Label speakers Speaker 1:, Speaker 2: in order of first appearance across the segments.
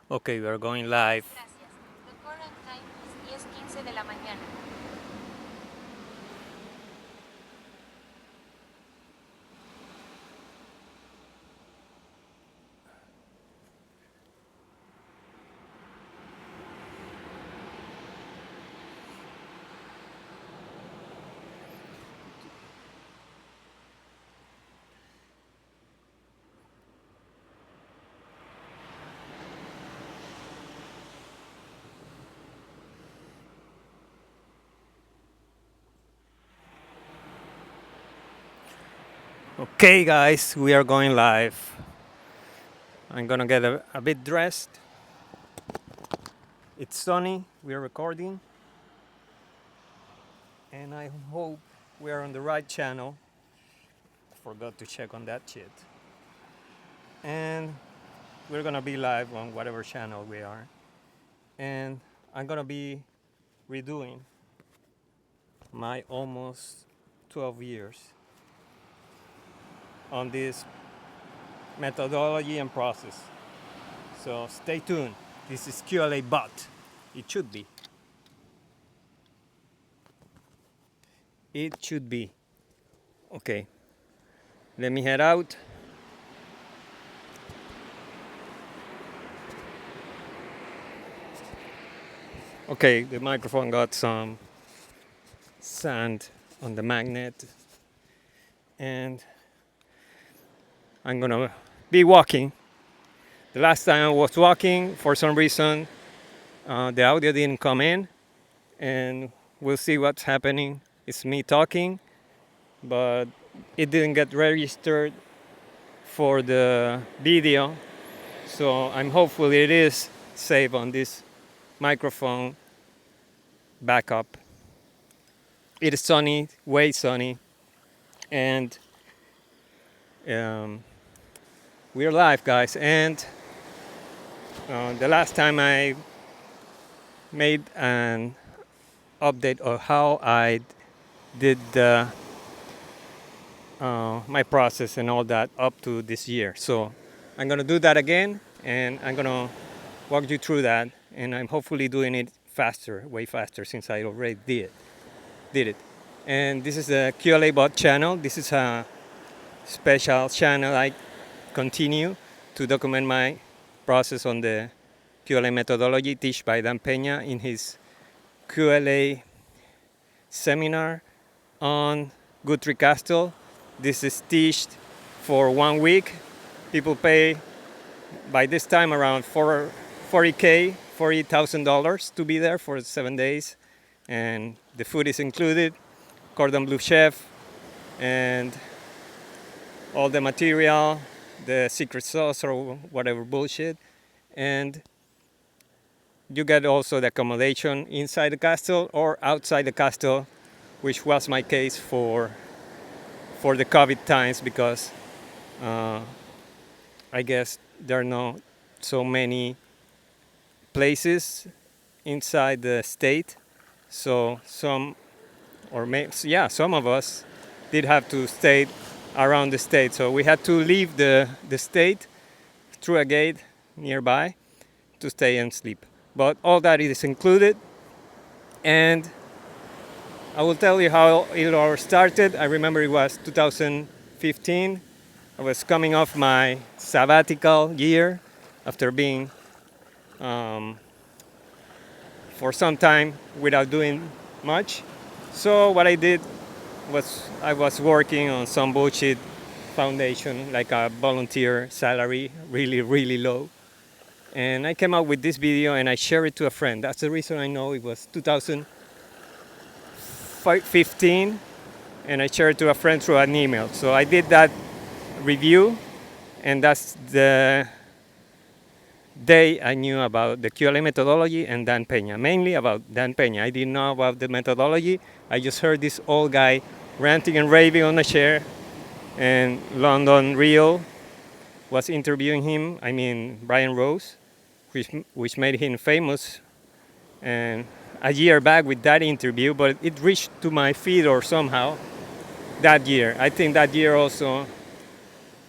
Speaker 1: Okay, we are going live.
Speaker 2: Gracias. The current time is 10:15 de la mañana.
Speaker 1: Okay, guys, we are going live. I'm gonna get a bit dressed. It's sunny, we are recording, and I hope we are on the right channel. Forgot to check on that shit. And we're gonna be live on whatever channel we are. And I'm gonna be redoing my almost 12 years on this methodology and process. So stay tuned. This is QLA Bot. It should be. It should be. Okay, let me head out. Okay, the microphone got some sand on the magnet, and I'm gonna be walking. The last time I was walking, for some reason, the audio didn't come in, and we'll see what's happening. It's me talking, but it didn't get registered for the video, so I'm hopeful it is safe on this microphone backup. It is sunny, way sunny, and um, we're live, guys. And the last time I made an update of how I did my process and all that up to this year. So I'm gonna do that again, and I'm gonna walk you through that. And I'm hopefully doing it faster, way faster, since I already did it. And this is the QLA Bot channel. This is a special channel I continue to document my process on the QLA methodology taught by Dan Peña in his QLA seminar on Guthrie Castle. This is taught for 1 week. People pay by this time around 40K, $40,000 to be there for 7 days, and the food is included, cordon bleu chef, and all the material, the secret sauce or whatever bullshit, and you get also the accommodation inside the castle or outside the castle, which was my case for the COVID times, because I guess there are not so many places inside the state. So some of us did have to stay around the state. So we had to leave the state through a gate nearby to stay and sleep. But all that is included. And I will tell you how it all started. I remember it was 2015. I was coming off my sabbatical year after being for some time without doing much. So what I did was I was working on some bullshit foundation, like a volunteer salary, really, really low. And I came out with this video and I shared it to a friend. That's the reason I know it was 2015, and I shared it to a friend through an email. So I did that review, and that's the day I knew about the QLA methodology and Dan Peña, mainly about Dan Peña. I didn't know about the methodology. I just heard this old guy ranting and raving on a chair, and London Real was interviewing him, I mean Brian Rose, which made him famous and a year back with that interview, but it reached to my feed or somehow that year. I think that year also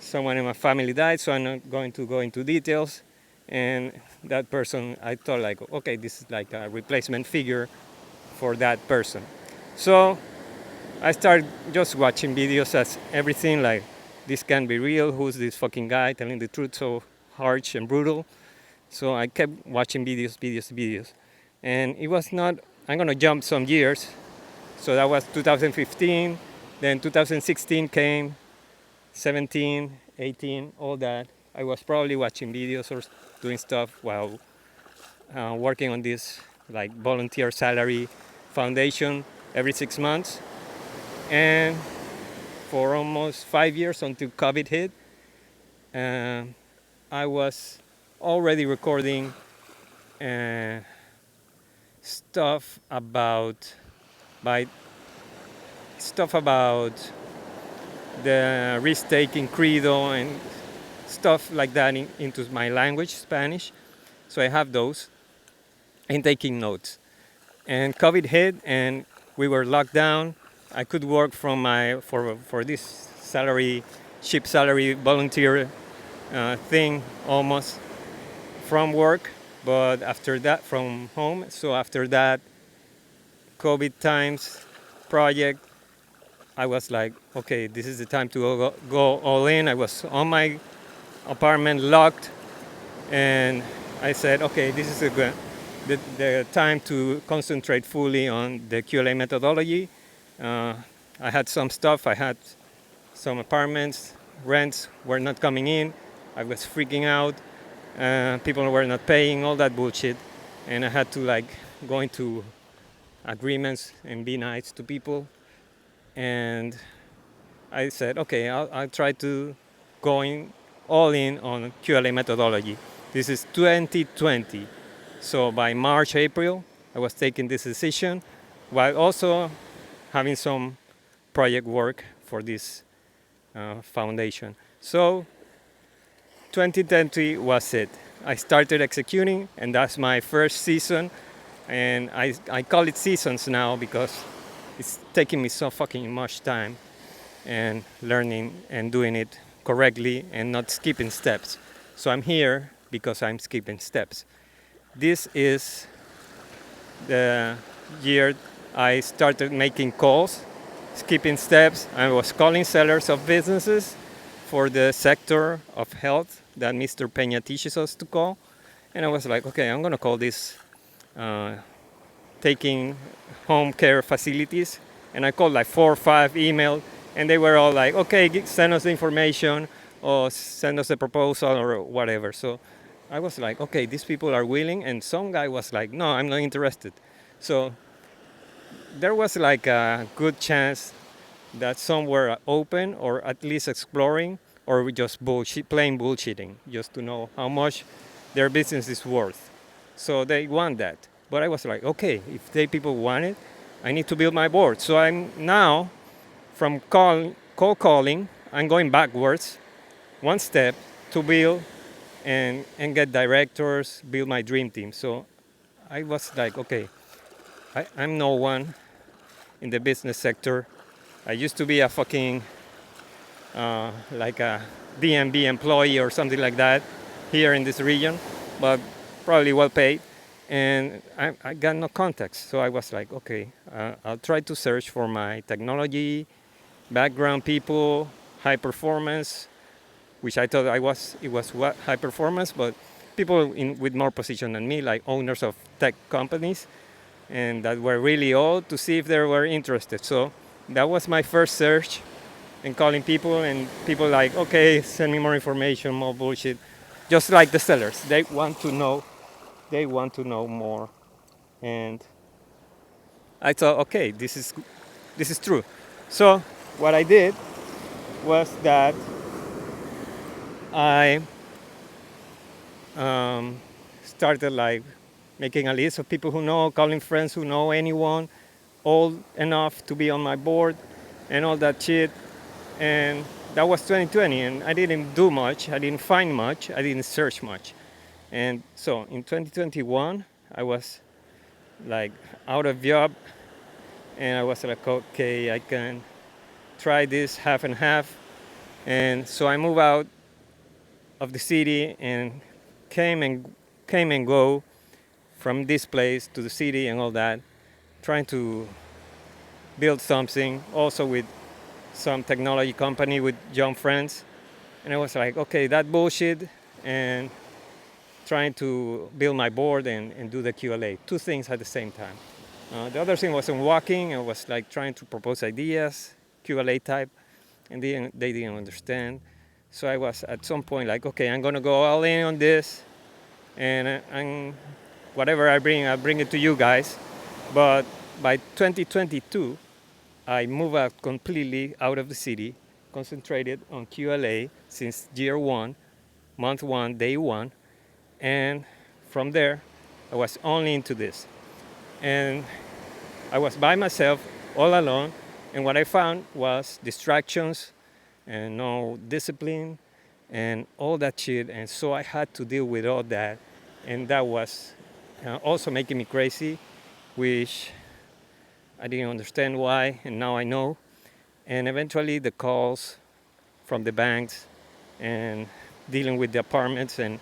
Speaker 1: someone in my family died, so I'm not going to go into details. And that person, I thought like, okay, this is like a replacement figure for that person. So I started just watching videos as everything like, this can't be real. Who's this fucking guy telling the truth so harsh and brutal? So I kept watching videos. And it was not, I'm gonna jump some years. So that was 2015. Then 2016 came, 17, 18, all that. I was probably watching videos or doing stuff while working on this like volunteer salary foundation every 6 months. And for almost 5 years until COVID hit, uh, I was already recording uh, stuff about by stuff about the risk-taking credo and stuff like that into my language, Spanish. So I have those and taking notes. And COVID hit, and we were locked down. I could work from my for this salary, cheap salary volunteer thing almost from work, but after that from home. So after that COVID times project, I was like, okay, this is the time to go all in. I was on my apartment locked, and I said, okay, this is the time to concentrate fully on the QLA methodology. Uh, I had some stuff. I had some apartments. Rents were not coming in. I was freaking out. People were not paying, all that bullshit. And I had to like go into agreements and be nice to people. And I said, okay, I'll try to go all in on QLA methodology. This is 2020. So by March, April, I was taking this decision while also having some project work for this foundation. So 2020 was it. I started executing, and that's my first season. And I call it seasons now because it's taking me so fucking much time and learning and doing it correctly and not skipping steps. So I'm here because I'm skipping steps. This is the year I started making calls, skipping steps. I was calling sellers of businesses for the sector of health that Mr. Peña teaches us to call. And I was like, okay, I'm gonna call this taking home care facilities. And I called like 4 or 5 emails, and they were all like, okay, send us the information or send us a proposal or whatever. So I was like, okay, these people are willing. And some guy was like, no, I'm not interested. So there was like a good chance that some were open or at least exploring, or we just plain bullshitting, just to know how much their business is worth. So they want that. But I was like, okay, if they people want it, I need to build my board. So I'm now from cold calling, I'm going backwards, one step to build and get directors, build my dream team. So I was like, okay, I'm no one in the business sector. I used to be a fucking like a DMB employee or something like that here in this region, but probably well paid. And I got no contacts, so I was like, okay, I'll try to search for my technology background people, high performance, which I thought it was what high performance, but people with more position than me, like owners of tech companies, and that were really old, to see if they were interested. So that was my first search, and calling people, and people like, okay, send me more information, more bullshit, just like the sellers. They want to know more, and I thought, okay, this is true. So what I did was that I started like making a list of people who know, calling friends who know anyone old enough to be on my board, and all that shit. And that was 2020, and I didn't do much. I didn't find much. I didn't search much. And so in 2021, I was like out of job, and I was like, okay, I can try this half and half. And so I moved out of the city and came and go from this place to the city and all that, trying to build something also with some technology company with young friends. And I was like, okay, that bullshit, and trying to build my board and do the QLA. Two things at the same time. The other thing was in walking. I was like trying to propose ideas, QLA type, and they didn't understand. So I was at some point like, okay, I'm gonna go all in on this, and whatever I bring it to you guys. But by 2022, I moved out completely out of the city, concentrated on QLA since year one, month one, day one, and from there, I was only into this. And I was by myself, all alone, and what I found was distractions and no discipline and all that shit. And so I had to deal with all that, and that was also making me crazy, which I didn't understand why, and now I know. And eventually, the calls from the banks and dealing with the apartments and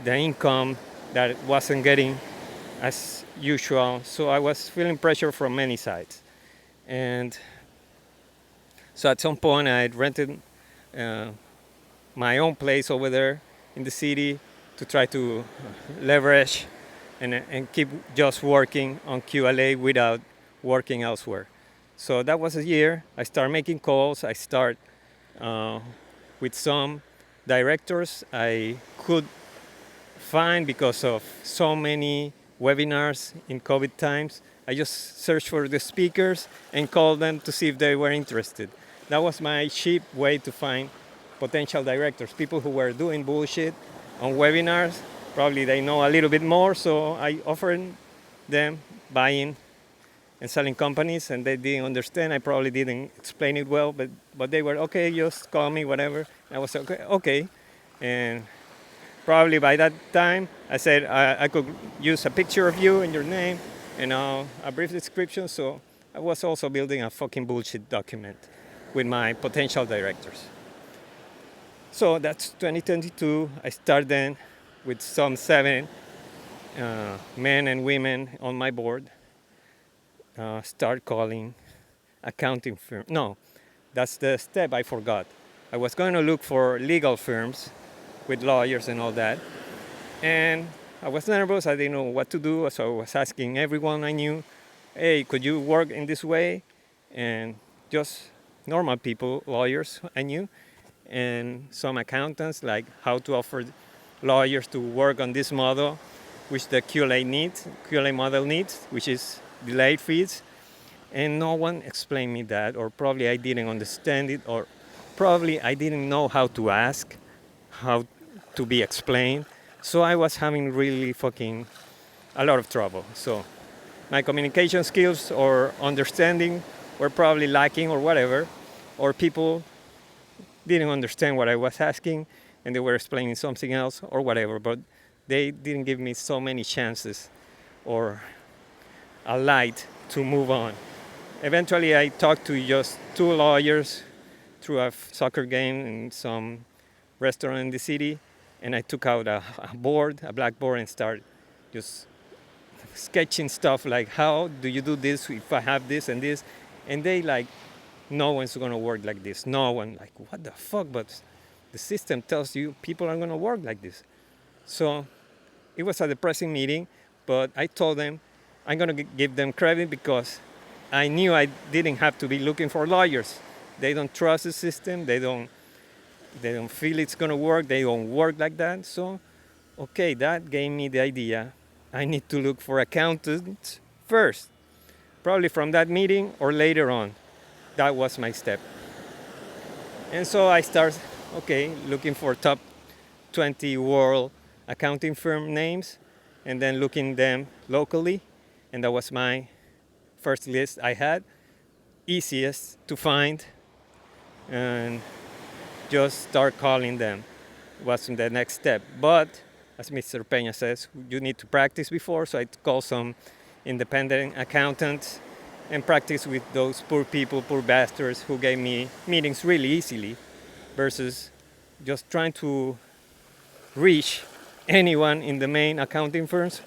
Speaker 1: the income that wasn't getting as usual. So I was feeling pressure from many sides. And so at some point, I had rented uh, my own place over there in the city to try to leverage and keep just working on QLA without working elsewhere. So that was a year. I started making calls. I start uh, with some directors I could find because of so many webinars in COVID times. I just searched for the speakers and called them to see if they were interested. That was my cheap way to find potential directors, people who were doing bullshit on webinars. Probably they know a little bit more, so I offered them buying and selling companies, and they didn't understand. I probably didn't explain it well, but they were okay. Just call me, whatever. I was okay, okay, and probably by that time I said I could use a picture of you and your name and a brief description. So I was also building a fucking bullshit document with my potential directors. So that's 2022. I started then with some 7 men and women on my board. Start calling accounting firm. No, that's the step I forgot. I was going to look for legal firms with lawyers and all that. And I was nervous. I didn't know what to do. So I was asking everyone I knew, hey, could you work in this way? And just normal people, lawyers I knew, and some accountants, like how to offer lawyers to work on this model, which the QLA model needs, which is delayed fees. And no one explained me that, or probably I didn't understand it, or probably I didn't know how to ask, how to be explained. So I was having really fucking a lot of trouble. So my communication skills or understanding were probably lacking or whatever, or people didn't understand what I was asking and they were explaining something else or whatever, but they didn't give me so many chances or a light to move on. Eventually, I talked to just 2 lawyers through a soccer game in some restaurant in the city, and I took out a board, a blackboard, and started just sketching stuff like, how do you do this if I have this and this? And they like, no one's gonna work like this. No one, like, what the fuck? But the system tells you people are gonna work like this. So it was a depressing meeting, but I told them I'm gonna give them credit because I knew I didn't have to be looking for lawyers. They don't trust the system. They don't feel it's gonna work. They don't work like that. So, okay, that gave me the idea. I need to look for accountants first. Probably from that meeting or later on. That was my step. And so I started, okay, looking for top 20 world accounting firm names and then looking them locally. And that was my first list I had, easiest to find, and just start calling them was the next step. But as Mr. Peña says, you need to practice before, so I called some independent accountants and practice with those poor people, poor bastards who gave me meetings really easily versus just trying to reach anyone in the main accounting firms.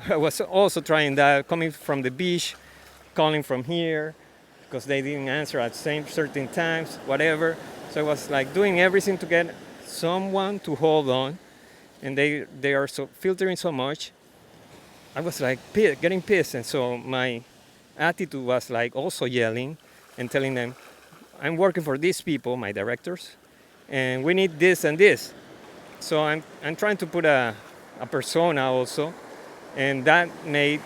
Speaker 1: I was also trying that, coming from the beach, calling from here, because they didn't answer at same certain times, whatever. So I was like doing everything to get someone to hold on, and they are so filtering so much. I was like getting pissed, and so my attitude was like also yelling and telling them, I'm working for these people, my directors, and we need this and this. So I'm trying to put a persona also, and that made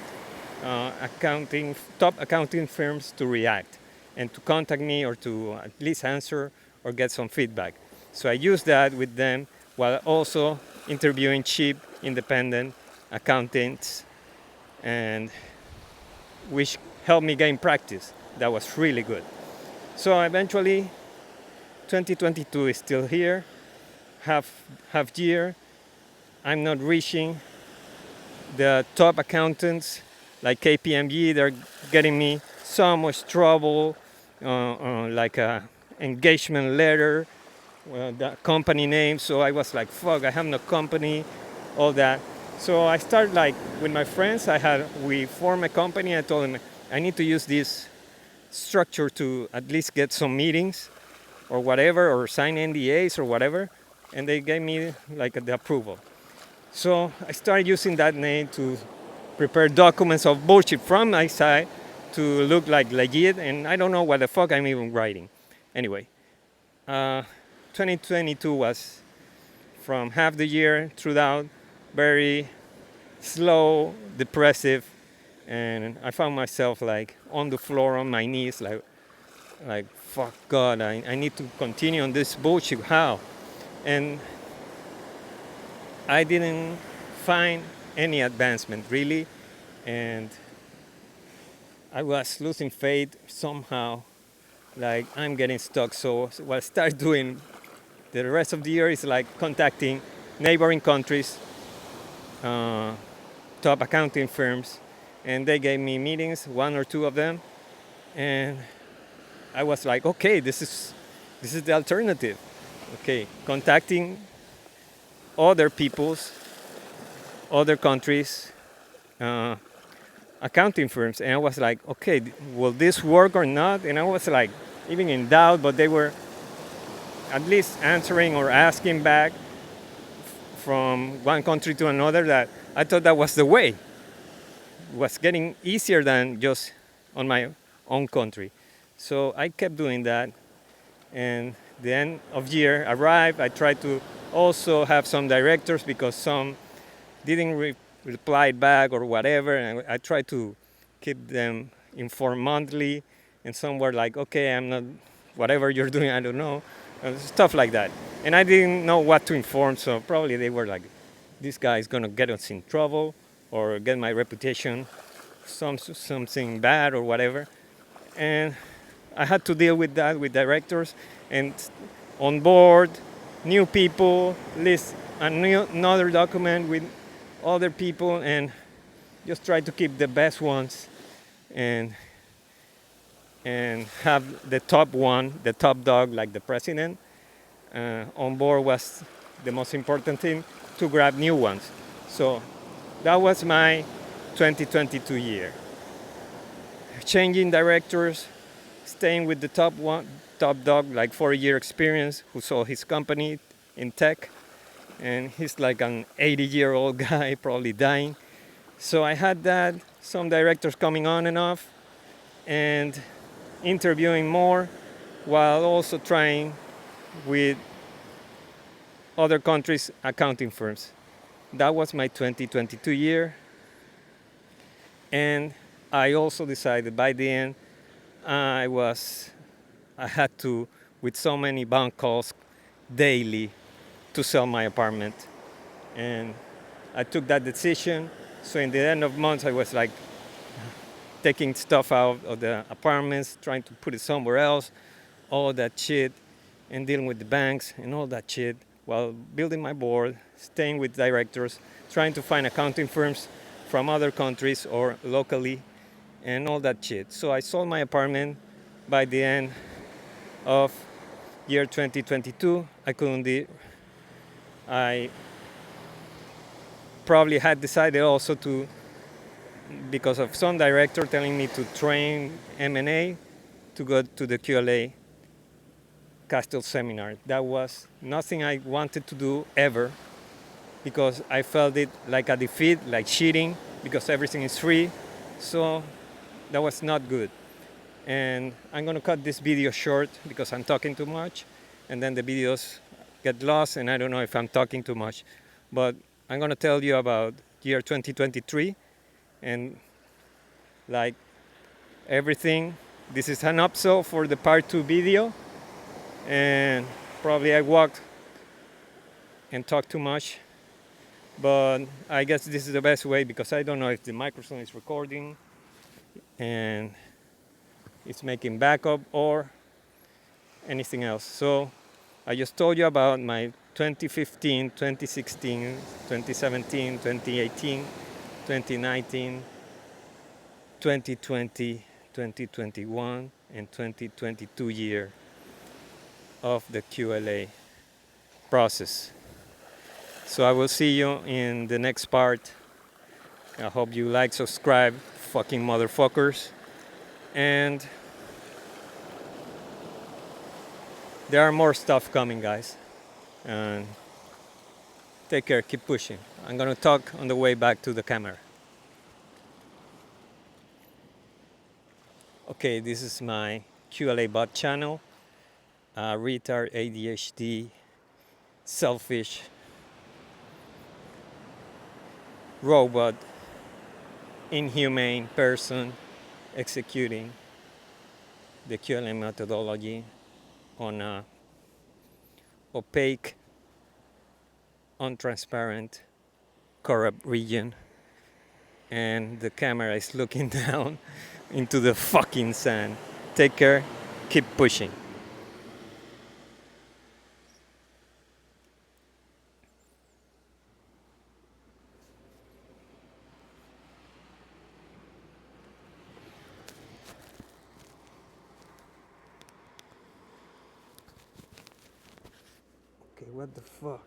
Speaker 1: top accounting firms to react and to contact me or to at least answer or get some feedback. So I use that with them while also interviewing cheap independent accountants, and which helped me gain practice. That was really good. So eventually 2022 is still here, half year. I'm not reaching the top accountants like KPMG. They're getting me so much trouble, like a engagement letter, the company name. So I was like, fuck, I have no company, all that. So I started like with my friends. We formed a company. I told them I need to use this structure to at least get some meetings or whatever, or sign NDAs or whatever, and they gave me like the approval. So I started using that name to prepare documents of bullshit from my side to look like legit, and I don't know what the fuck I'm even writing. Anyway, 2022 was from half the year throughout very slow, depressive, and I found myself like on the floor on my knees, like fuck God, I need to continue on this bullshit. How? And I didn't find any advancement really, and I was losing faith somehow. Like I'm getting stuck. So what I started doing the rest of the year is like contacting neighboring countries, uh, top accounting firms, and they gave me meetings, one or two of them, and I was like, okay, this is the alternative. Okay, contacting other people's, other countries, uh, accounting firms, and I was like, okay, will this work or not? And I was like, even in doubt, but they were at least answering or asking back from one country to another. That I thought that was the way. It was getting easier than just on my own country. So I kept doing that, and the end of year arrived. I tried to also have some directors because some didn't reply back or whatever, and I tried to keep them informed monthly, and some were like, okay, I'm not, whatever you're doing, I don't know, stuff like that. And I didn't know what to inform, so probably they were like, this guy is gonna get us in trouble or get my reputation, something bad or whatever. And I had to deal with that with directors and on board new people, list another document with other people, and just try to keep the best ones and have the top one, the top dog, like the president, on board was the most important thing to grab new ones. So that was my 2022 year. Changing directors, staying with the top one, top dog, like 4 year experience, who sold his company in tech, and he's like an 80-year-old guy, probably dying. So I had that, some directors coming on and off, and interviewing more, while also trying with other countries' accounting firms. That was my 2022 year, and I also decided by the end I had to, with so many bank calls daily, to sell my apartment, and I took that decision. So in the end of month, I was like taking stuff out of the apartments, trying to put it somewhere else, all that shit, and dealing with the banks and all that shit, while building my board, staying with directors, trying to find accounting firms from other countries or locally, and all that shit. So I sold my apartment by the end of year 2022. I probably had decided also to, because of some director telling me to train M&A, to go to the QLA Castle seminar. That was nothing I wanted to do ever, because I felt it like a defeat, like cheating, because everything is free. So that was not good. And I'm gonna cut this video short because I'm talking too much, and then the videos get lost, and I don't know if I'm talking too much. But I'm gonna tell you about year 2023 and like everything. This is an upsell for the part 2 video, and probably I walked and talked too much, but I guess this is the best way because I don't know if the microphone is recording and it's making backup or anything else. So I just told you about my 2015, 2016, 2017, 2018, 2019, 2020, 2021, and 2022 year of the QLA process. So I will see you in the next part. I hope you like, subscribe, fucking motherfuckers. And there are more stuff coming, guys. And take care, keep pushing. I'm gonna talk on the way back to the camera. Okay, this is my QLA bot channel. Retard, ADHD, selfish, robot, inhumane person executing the QLA methodology on a opaque, untransparent, corrupt region. And the camera is looking down into the fucking sand. Take care, keep pushing. Okay, what the fuck?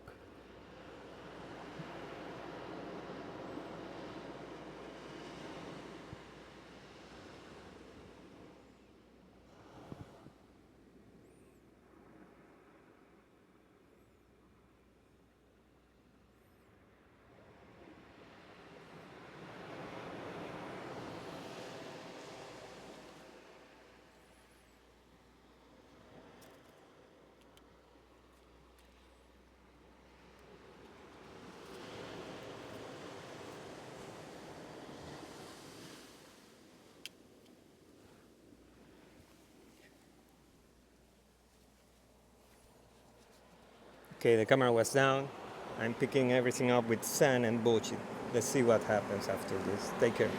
Speaker 1: Okay, the camera was down. I'm picking everything up with sand and bullshit. Let's see what happens after this. Take care.